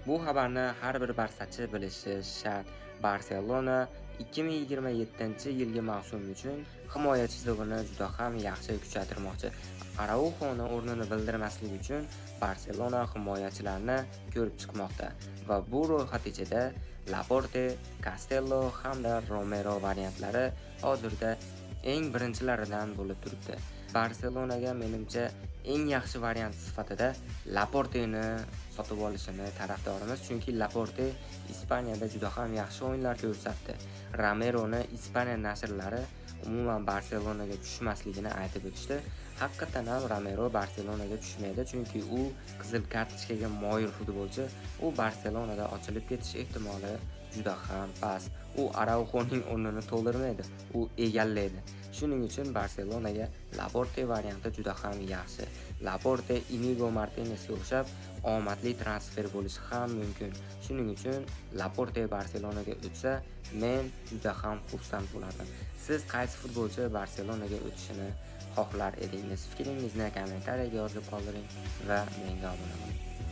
Bu xabarni har bir barsachi bilishi shart. Barselona 2027-yilgi mavsum uchun himoyachiligini juda ham yaxshi kuchaytirmoqchi. Araujoni o'rnini bildirmaslik uchun Barselona himoyachilarini ko'rib chiqmoqda va bu ro'yxat ichida Laporte, Castello hamda Romero variantlari hozirda eng birinchilaridan bo'lib turibdi. Barselonaga menimcha eng yaxshi variant sifatida Laporteni sotib olishini tarafdorimiz, chunki Laporte Ispaniyada juda ham yaxshi o'yinlar ko'rsatdi. Romeroni Ispaniya nashrlari umuman Barselonaga tushmasligini aytib o'tishdi. Haqiqatan ham Romero Barselonaga tushmaydi, chunki u qizil kartochkaga moyil futbolchi. U Barselonada ochilib ketish ehtimoli juda ham past. U Araujoning o'rnini to'ldirmaydi, u egallaydi. Shuning uchun Barselonaga Laporte varianti juda ham yaxshi. Laporte Inigo Martinezga o'xshab omadli transfer bo'lishi ham mumkin. Shuning uchun Laporte Barselonaga o'tsa, men juda ham xursand bo'lardim. Siz qaysi futbolchi Barselonaga o'tishini xohlar edingiz? Fikringizni kommentariyaga yozib qoldiring va menga obuna bo'ling.